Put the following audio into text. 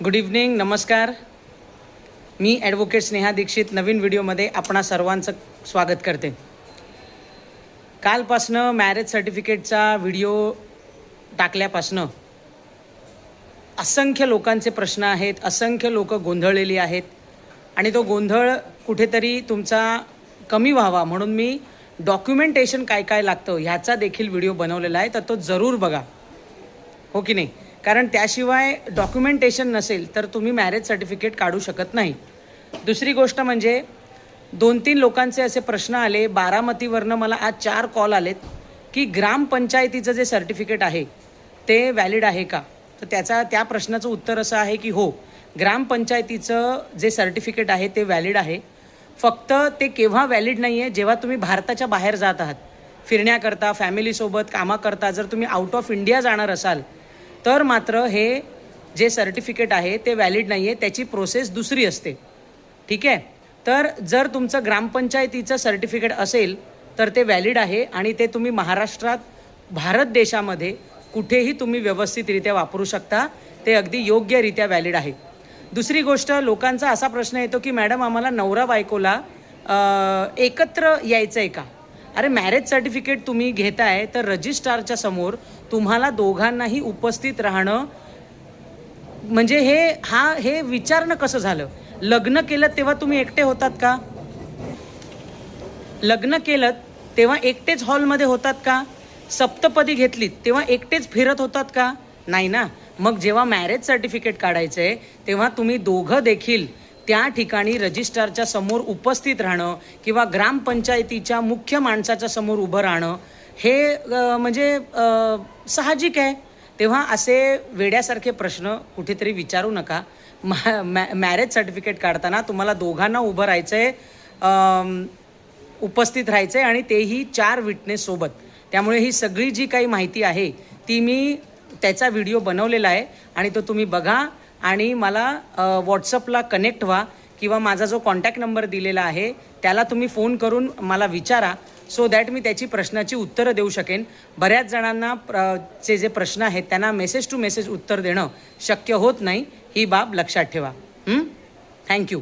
Good evening, नमस्कार. मी advocate Sneha Dikshit नवीन व्हिडिओमध्ये आपणा सर्वांचं स्वागत करते. कालपासनं मॅरेज सर्टिफिकेटचा व्हिडिओ टाकल्यापासनं असंख्य लोकांचे प्रश्न आहेत, असंख्य लोक गोंधळलेली आहेत आणि तो गोंधळ कुठेतरी तुमचा कमी व्हावा म्हणून मी डॉक्युमेंटेशन काय काय लागतं ह्याचा देखील व्हिडिओ बनवलेला आहे, तर तो जरूर बघा, हो की नाही. कारण त्याशिवाय डॉक्युमेंटेशन नसेल तर तुम्ही मॅरेज सर्टिफिकेट काढू शकत नाही. दुसरी गोष्ट म्हणजे 2-3 लोकांचे असे प्रश्न आले. बारामतीवरनं मला आज 4 कॉल आलेत की ग्रामपंचायतीचं जे सर्टिफिकेट आहे ते व्हॅलिड आहे का. तर त्या प्रश्नाचं उत्तर असं आहे की हो, ग्रामपंचायतीचं जे सर्टिफिकेट आहे ते व्हॅलिड आहे. फक्त ते केव्हा व्हॅलिड नाही आहे, जेव्हा तुम्ही भारताच्या बाहेर जात आहात फिरण्याकरता, फॅमिलीसोबत कामाकरता. जर तुम्ही आउट ऑफ इंडिया जाणार असाल तर मात्र हे जे सर्टिफिकेट आहे ते व्हॅलिड नाही आहे, त्याची प्रोसेस दुसरी असते, ठीक आहे. तर जर तुमचं ग्रामपंचायतीचं सर्टिफिकेट असेल तर ते व्हॅलिड आहे आणि ते तुम्ही महाराष्ट्रात, भारत देशामध्ये कुठेही तुम्ही व्यवस्थितरित्या वापरू शकता. ते अगदी योग्यरित्या व्हॅलिड आहे. दुसरी गोष्ट, लोकांचा असा प्रश्न येतो की मॅडम आम्हाला नवरा बायकोला एकत्र यायचं आहे का. अरे, मॅरेज सर्टिफिकेट तुम्ही घेताय तर रजिस्ट्रारच्या समोर तुम्हाला दोघांनाही उपस्थित राहणं म्हणजे हे विचारणं कसं झालं. लग्न केलं तेव्हा तुम्ही एकटे होतात का. लग्न केलं तेव्हा एकटेच हॉलमध्ये होतात का. सप्तपदी घेतलीत तेव्हा एकटेच फिरत होतात का. नाही ना. मग जेव्हा मॅरेज सर्टिफिकेट काढायचं आहे तेव्हा तुम्ही दोघं देखील त्या ठिकाणी रजिस्ट्रारच्या समोर उपस्थित राहणं किंवा ग्रामपंचायतीच्या मुख्य माणसाच्या समोर उभं राहणं हे म्हणजे साहजिक आहे. तेव्हा असे वेड्यासारखे प्रश्न कुठेतरी विचारू नका. मॅरेज सर्टिफिकेट काढताना तुम्हाला दोघांना उभं राहायचं आहे, उपस्थित राहायचं आहे आणि तेही 4 विटनेस सोबत. त्यामुळे ही सगळी जी काही माहिती आहे ती मी त्याचा व्हिडिओ बनवलेला आहे आणि तो तुम्ही बघा आणि मला व्हॉट्सअपला कनेक्ट व्हा किंवा माझा जो कॉन्टॅक्ट नंबर दिलेला आहे त्याला तुम्ही फोन करून मला विचारा, सो दॅट मी त्याची प्रश्नाची उत्तरं देऊ शकेन. बऱ्याच जणांना चे जे प्रश्न आहेत त्यांना मेसेज टू मेसेज उत्तर देणं शक्य होत नाही, ही बाब लक्षात ठेवा. थँक्यू.